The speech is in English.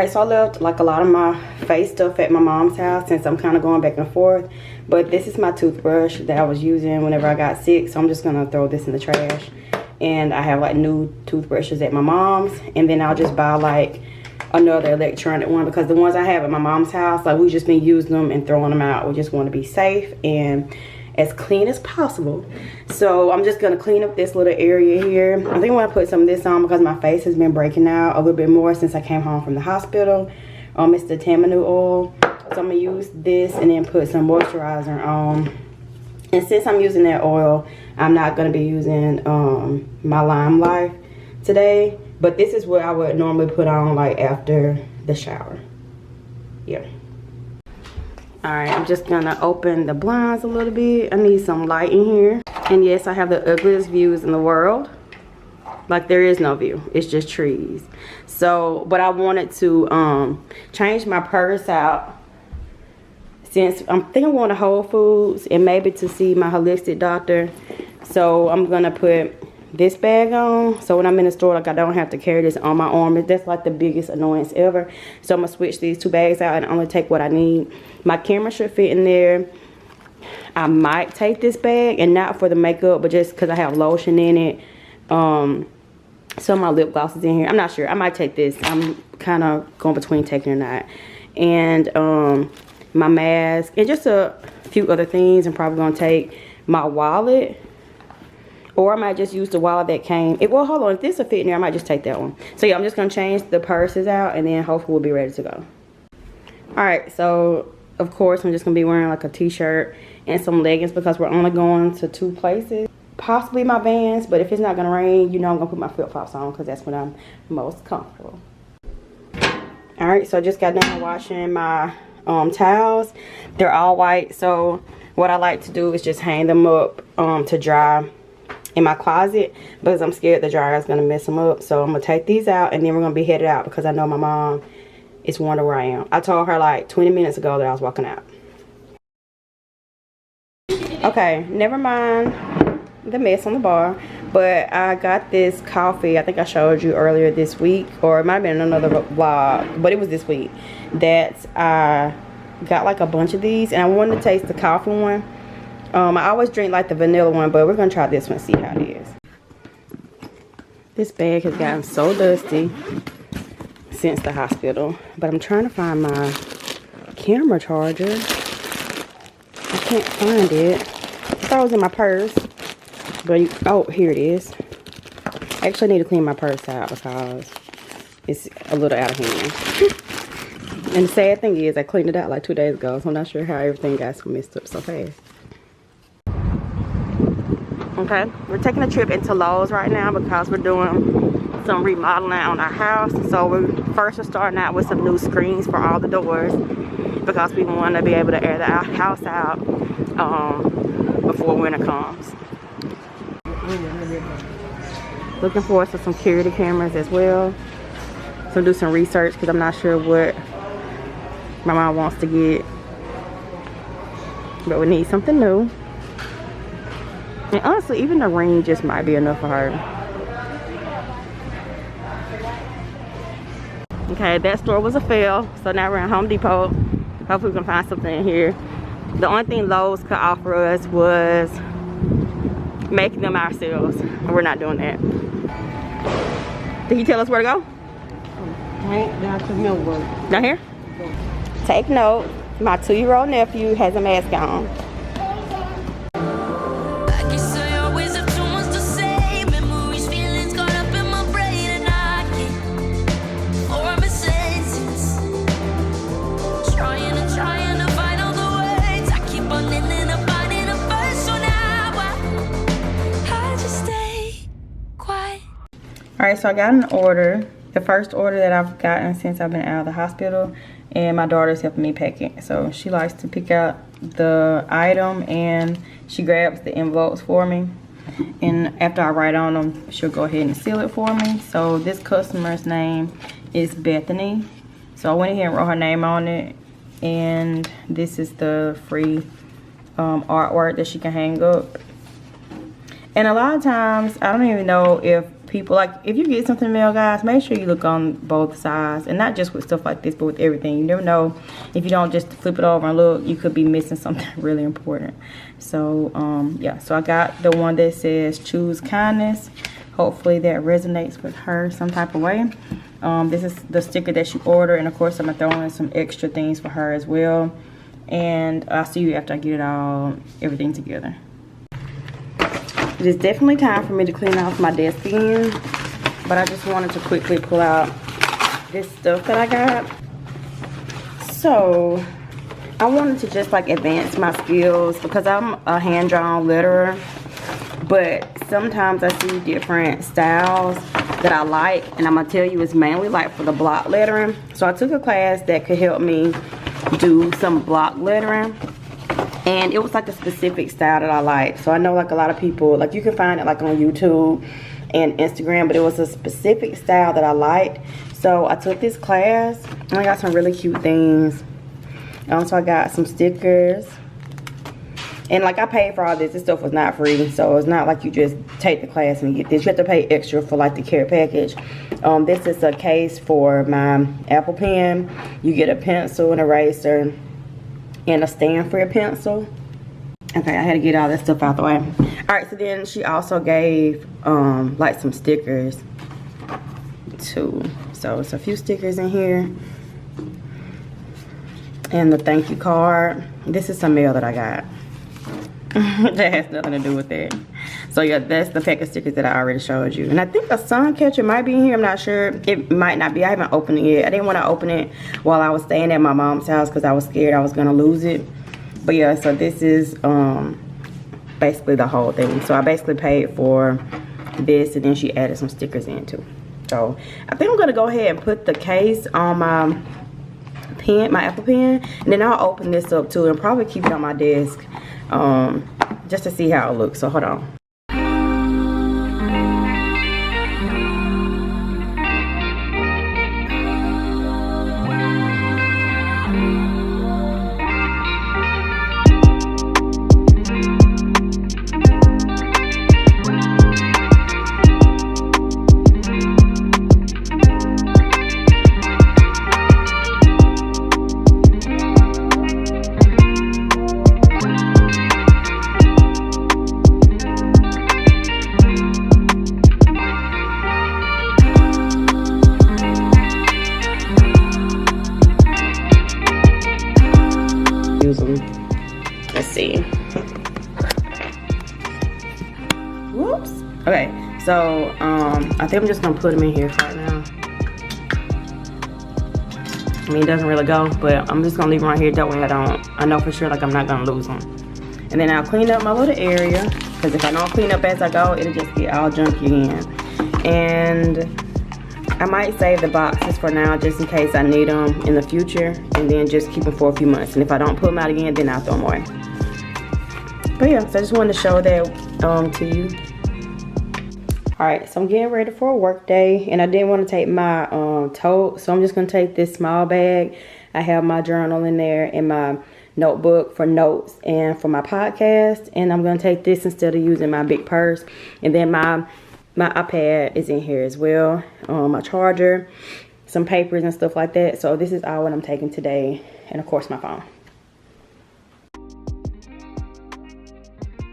so I left like a lot of my face stuff at my mom's house since I'm kind of going back and forth. But this is my toothbrush that I was using whenever I got sick, so I'm just gonna throw this in the trash. And I have like new toothbrushes at my mom's, and then I'll just buy like another electronic one, because the ones I have at my mom's house, like we just been using them and throwing them out. We just want to be safe and as clean as possible. So I'm just gonna clean up this little area here. I think I want to put some of this on because my face has been breaking out a little bit more since I came home from the hospital. It's the Tamanu oil, so I'm gonna use this and then put some moisturizer on. And since I'm using that oil, I'm not gonna be using my Lime Life today, but this is what I would normally put on like after the shower. Yeah. All right, I'm just gonna open the blinds a little bit. I need some light in here. And yes, I have the ugliest views in the world. Like, there is no view, it's just trees. So, but I wanted to change my purse out, since I'm thinking I'm going to Whole Foods and maybe to see my holistic doctor. So I'm gonna put this bag on, so when I'm in the store, like, I don't have to carry this on my arm. That's like the biggest annoyance ever. So I'm gonna switch these two bags out and only take what I need. My camera should fit in there. I might take this bag, and not for the makeup, but just because I have lotion in it. Some of my lip gloss is in here. I'm not sure. I might take this. I'm kind of going between taking or not. And my mask and just a few other things. I'm probably gonna take my wallet, or I might just use the wallet that came. Well, hold on. If this will fit in there, I might just take that one. So yeah, I'm just gonna change the purses out, and then hopefully we'll be ready to go. All right, so of course I'm just gonna be wearing like a t-shirt and some leggings because we're only going to 2 places. Possibly my Vans, but if it's not gonna rain, you know I'm gonna put my flip-flops on because that's when I'm most comfortable. All right, so I just got done washing my towels. They're all white, so what I like to do is just hang them up to dry in my closet, because I'm scared the dryer is gonna mess them up. So I'm gonna take these out, and then we're gonna be headed out because I know my mom is wondering where I am. I told her like 20 minutes ago that I was walking out. Okay, never mind the mess on the bar, but I got this coffee. I think I showed you earlier this week, or it might have been another vlog, but it was this week that I got like a bunch of these, and I wanted to taste the coffee one. I always drink like the vanilla one, but we're gonna try this one and see how it is. This bag has gotten so dusty since the hospital, but I'm trying to find my camera charger. I can't find it. I thought it was in my purse, but oh, here it is. I actually need to clean my purse out because it's a little out of hand. And the sad thing is, I cleaned it out like 2 days ago, so I'm not sure how everything got so messed up so fast. Okay, we're taking a trip into Lowe's right now because we're doing some remodeling on our house. So we're first starting out with some new screens for all the doors because we want to be able to air the house out before winter comes. Looking forward to some security cameras as well. So do some research because I'm not sure what my mom wants to get, but we need something new. And honestly, even the ring just might be enough for her. Okay, that store was a fail, so now we're at Home Depot. Hopefully we can find something in here. The only thing Lowe's could offer us was making them ourselves, and we're not doing that. Did he tell us where to go? Down here? Take note, my 2-year-old nephew has a mask on. Alright, so I got an order. The first order that I've gotten since I've been out of the hospital, and my daughter's helping me pack it. So she likes to pick out the item and she grabs the envelopes for me. And after I write on them, she'll go ahead and seal it for me. So this customer's name is Bethany. So I went ahead and wrote her name on it. And this is the free artwork that she can hang up. And a lot of times, I don't even know if people, like if you get something in the mail, guys, make sure you look on both sides, and not just with stuff like this, but with everything. You never know, if you don't just flip it over and look, you could be missing something really important. So yeah, so I got the one that says choose kindness. Hopefully that resonates with her some type of way. This is the sticker that she ordered, and of course I'm gonna throw in some extra things for her as well. And I'll see you after I get it everything together. It is definitely time for me to clean off my desk again, but I just wanted to quickly pull out this stuff that I got. So I wanted to just like advance my skills because I'm a hand-drawn letterer, but sometimes I see different styles that I like, and I'm gonna tell you it's mainly like for the block lettering. So I took a class that could help me do some block lettering, and it was like a specific style that I like. So I know like a lot of people, like you can find it like on YouTube and Instagram, but it was a specific style that I liked. So I took this class and I got some really cute things. So I got some stickers, and like I paid for all this. This stuff was not free, so it's not like you just take the class and get this. You have to pay extra for like the care package. This is a case for my Apple Pen. You get a pencil, an eraser, and a stand for your pencil. Okay, I had to get all that stuff out the way. All right, so then she also gave like some stickers too. So it's a few stickers in here, and the thank you card. This is some mail that I got. That has nothing to do with it. So yeah, that's the pack of stickers that I already showed you. And I think a sun catcher might be in here. I'm not sure. It might not be. I haven't opened it yet. I didn't want to open it while I was staying at my mom's house because I was scared I was going to lose it. But yeah, so this is basically the whole thing. So I basically paid for this, and then she added some stickers in too. So I think I'm going to go ahead and put the case on my pen, my Apple Pen, and then I'll open this up too and probably keep it on my desk just to see how it looks. So hold on. Let's see. Whoops. Okay, so I think I'm just gonna put them in here for right now. I mean, it doesn't really go, but I'm just gonna leave them right here. That way I know for sure like I'm not gonna lose them. And then I'll clean up my little area, because if I don't clean up as I go, it'll just get all junky again. And I might save the boxes for now just in case I need them in the future, and then just keep them for a few months. And if I don't put them out again, then I'll throw them away. But yeah, so I just wanted to show that to you. Alright, so I'm getting ready for a work day, and I didn't want to take my tote, so I'm just going to take this small bag. I have my journal in there and my notebook for notes and for my podcast, and I'm going to take this instead of using my big purse. And then my iPad is in here as well, my charger, some papers and stuff like that. So this is all what I'm taking today, and of course my phone.